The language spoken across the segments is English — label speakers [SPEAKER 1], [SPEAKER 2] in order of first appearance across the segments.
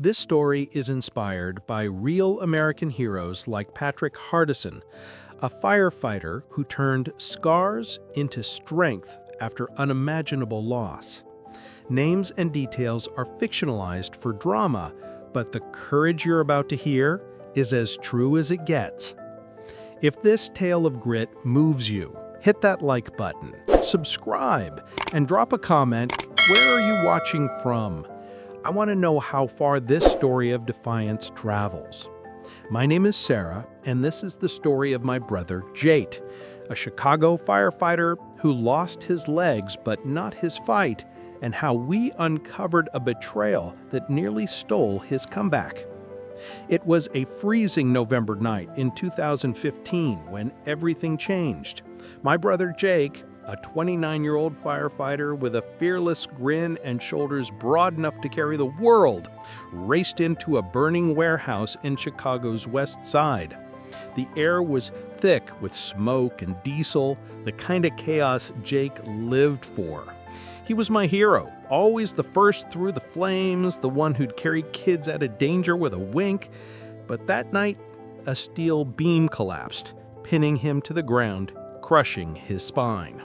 [SPEAKER 1] This story is inspired by real American heroes like Patrick Hardison, a firefighter who turned scars into strength after unimaginable loss. Names and details are fictionalized for drama, but the courage you're about to hear is as true as it gets. If this tale of grit moves you, hit that like button, subscribe, and drop a comment. Where are you watching from? I want to know how far this story of defiance travels. My name is Sarah, and this is the story of my brother Jake, a Chicago firefighter who lost his legs but not his fight, and how we uncovered a betrayal that nearly stole his comeback. It was a freezing November night in 2015 when everything changed. My brother Jake, a 29-year-old firefighter with a fearless grin and shoulders broad enough to carry the world, raced into a burning warehouse in Chicago's West Side. The air was thick with smoke and diesel, the kind of chaos Jake lived for. He was my hero, always the first through the flames, the one who'd carry kids out of danger with a wink. But that night, a steel beam collapsed, pinning him to the ground, crushing his spine.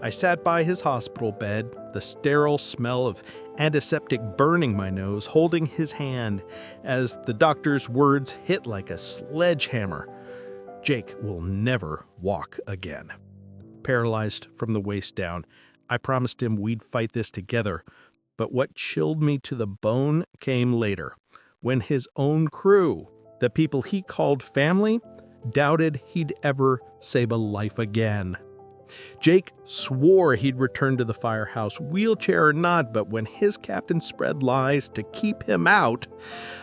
[SPEAKER 1] I sat by his hospital bed, the sterile smell of antiseptic burning my nose, holding his hand as the doctor's words hit like a sledgehammer. Jake will never walk again. Paralyzed from the waist down, I promised him we'd fight this together, but what chilled me to the bone came later, when his own crew, the people he called family, doubted he'd ever save a life again. Jake swore he'd return to the firehouse, wheelchair or not, but when his captain spread lies to keep him out,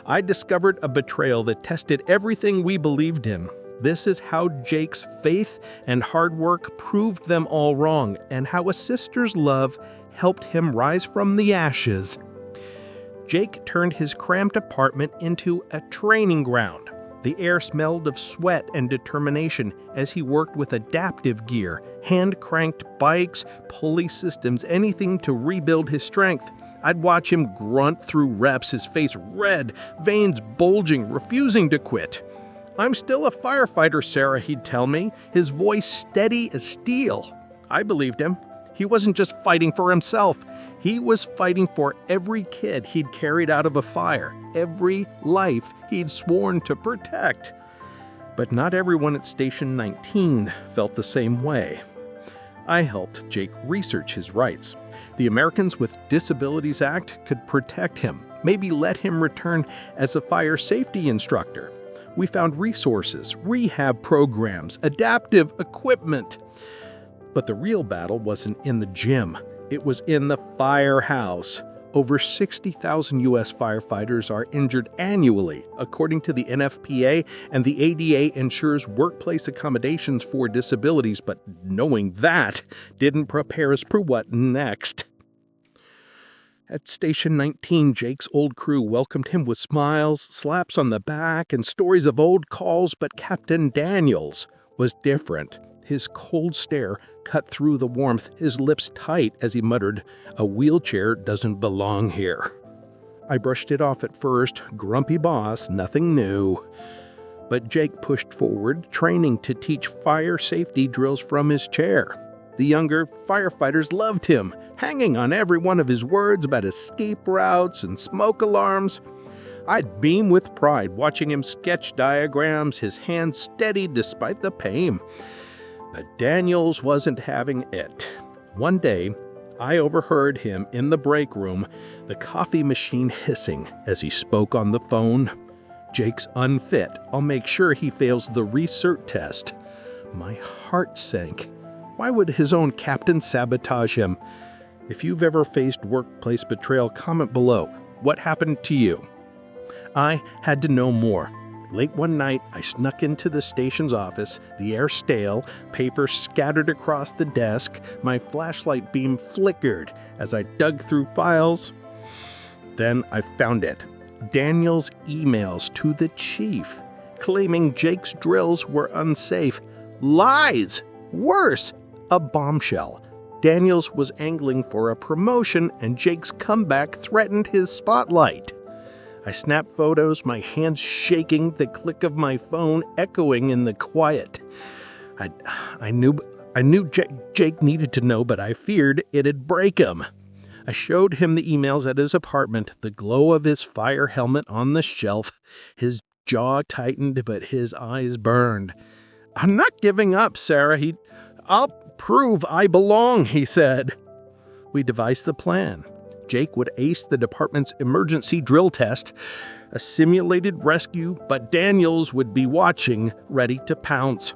[SPEAKER 1] I discovered a betrayal that tested everything we believed in. This is how Jake's faith and hard work proved them all wrong, and how a sister's love helped him rise from the ashes. Jake turned his cramped apartment into a training ground. The air smelled of sweat and determination as he worked with adaptive gear, hand-cranked bikes, pulley systems, anything to rebuild his strength. I'd watch him grunt through reps, his face red, veins bulging, refusing to quit. "I'm still a firefighter, Sarah," he'd tell me, his voice steady as steel. I believed him. He wasn't just fighting for himself. He was fighting for every kid he'd carried out of a fire, every life he'd sworn to protect. But not everyone at Station 19 felt the same way. I helped Jake research his rights. The Americans with Disabilities Act could protect him, maybe let him return as a fire safety instructor. We found resources, rehab programs, adaptive equipment. But the real battle wasn't in the gym. It was in the firehouse. Over 60,000 U.S. firefighters are injured annually, according to the NFPA, and the ADA ensures workplace accommodations for disabilities, but knowing that didn't prepare us for what next. At Station 19, Jake's old crew welcomed him with smiles, slaps on the back, and stories of old calls, but Captain Daniels was different. His cold stare cut through the warmth, his lips tight as he muttered, "A wheelchair doesn't belong here." I brushed it off at first, grumpy boss, nothing new. But Jake pushed forward, training to teach fire safety drills from his chair. The younger firefighters loved him, hanging on every one of his words about escape routes and smoke alarms. I'd beam with pride watching him sketch diagrams, his hands steady despite the pain. But Daniels wasn't having it. One day, I overheard him in the break room, the coffee machine hissing as he spoke on the phone. "Jake's unfit. I'll make sure he fails the recert test." My heart sank. Why would his own captain sabotage him? If you've ever faced workplace betrayal, comment below. What happened to you? I had to know more. Late one night, I snuck into the station's office, the air stale, paper scattered across the desk, my flashlight beam flickered as I dug through files. Then I found it. Daniel's emails to the chief, claiming Jake's drills were unsafe. Lies! Worse, a bombshell. Daniels was angling for a promotion, and Jake's comeback threatened his spotlight. I snapped photos, my hands shaking, the click of my phone echoing in the quiet. I knew Jake needed to know, but I feared it'd break him. I showed him the emails at his apartment, the glow of his fire helmet on the shelf. His jaw tightened, but his eyes burned. "I'm not giving up, Sarah. I'll prove I belong," he said. We devised the plan. Jake would ace the department's emergency drill test, a simulated rescue, but Daniels would be watching, ready to pounce.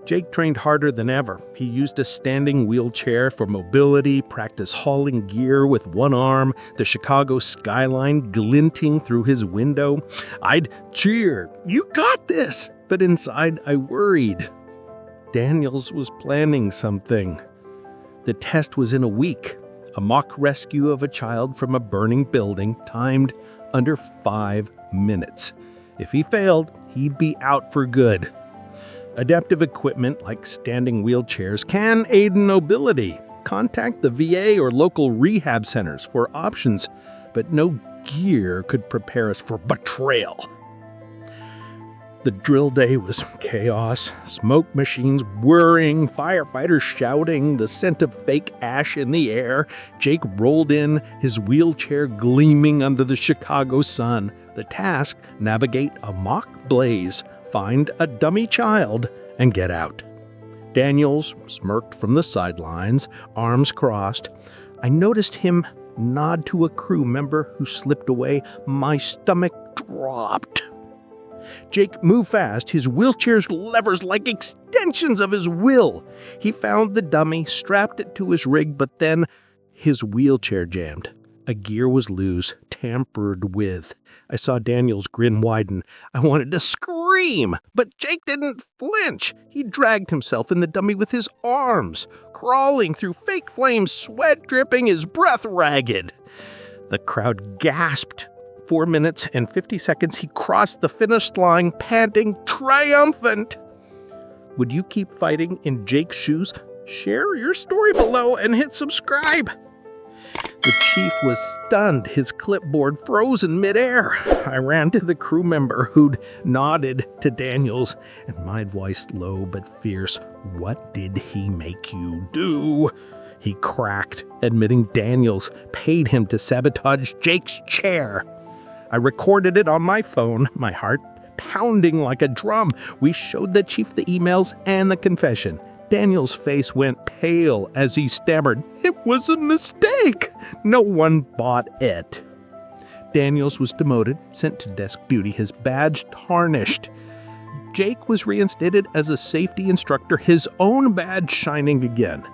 [SPEAKER 1] Jake trained harder than ever. He used a standing wheelchair for mobility, practiced hauling gear with one arm, the Chicago skyline glinting through his window. I'd cheer, "You got this!" But inside I worried. Daniels was planning something. The test was in a week, a mock rescue of a child from a burning building timed under 5 minutes. If he failed, he'd be out for good. Adaptive equipment like standing wheelchairs can aid in mobility. Contact the VA or local rehab centers for options, but no gear could prepare us for betrayal. The drill day was chaos, smoke machines whirring, firefighters shouting, the scent of fake ash in the air. Jake rolled in, his wheelchair gleaming under the Chicago sun. The task, navigate a mock blaze, find a dummy child, and get out. Daniels smirked from the sidelines, arms crossed. I noticed him nod to a crew member who slipped away. My stomach dropped. Jake moved fast, his wheelchair's levers like extensions of his will. He found the dummy, strapped it to his rig, but then his wheelchair jammed. A gear was loose, tampered with. I saw Daniel's grin widen. I wanted to scream, but Jake didn't flinch. He dragged himself in the dummy with his arms, crawling through fake flames, sweat dripping, his breath ragged. The crowd gasped. 4 minutes and 50 seconds, he crossed the finish line, panting, triumphant. Would you keep fighting in Jake's shoes? Share your story below and hit subscribe. The chief was stunned, his clipboard frozen midair. I ran to the crew member who'd nodded to Daniels, and my voice low but fierce. "What did he make you do?" He cracked, admitting Daniels paid him to sabotage Jake's chair. I recorded it on my phone, my heart pounding like a drum. We showed the chief the emails and the confession. Daniel's face went pale as he stammered, "It was a mistake. No one bought it." Daniels was demoted, sent to desk duty, his badge tarnished. Jake was reinstated as a safety instructor, his own badge shining again.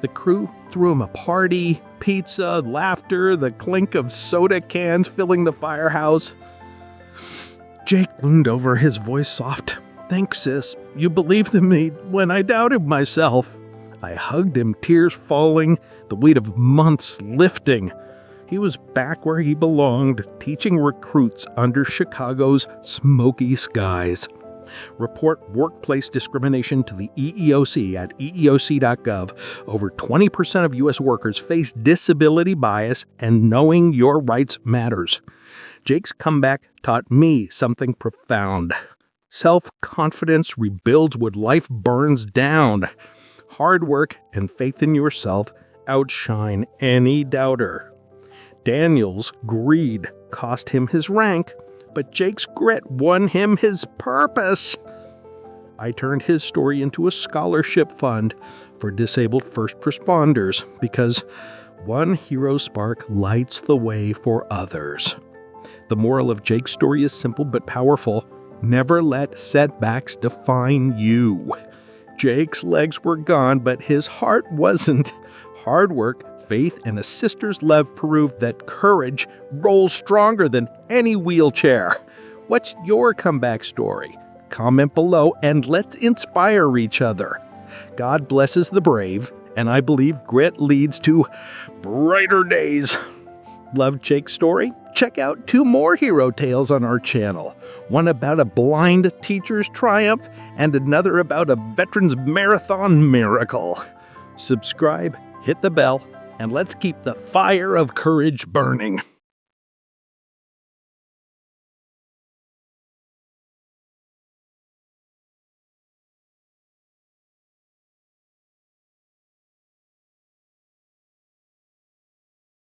[SPEAKER 1] The crew threw him a party, pizza, laughter, the clink of soda cans filling the firehouse. Jake leaned over, his voice soft. "Thanks, sis. You believed in me when I doubted myself." I hugged him, tears falling, the weight of months lifting. He was back where he belonged, teaching recruits under Chicago's smoky skies. Report workplace discrimination to the EEOC at eeoc.gov. Over 20% of U.S. workers face disability bias, and knowing your rights matters. Jake's comeback taught me something profound. Self-confidence rebuilds what life burns down. Hard work and faith in yourself outshine any doubter. Daniel's greed cost him his rank, but Jake's grit won him his purpose. I turned his story into a scholarship fund for disabled first responders because one hero spark lights the way for others. The moral of Jake's story is simple but powerful. Never let setbacks define you. Jake's legs were gone, but his heart wasn't. Hard work, faith, and a sister's love proved that courage rolls stronger than any wheelchair. What's your comeback story? Comment below and let's inspire each other. God blesses the brave, and I believe grit leads to brighter days. Love Jake's story? Check out 2 more hero tales on our channel. One about a blind teacher's triumph and another about a veteran's marathon miracle. Subscribe, hit the bell, and let's keep the fire of courage burning.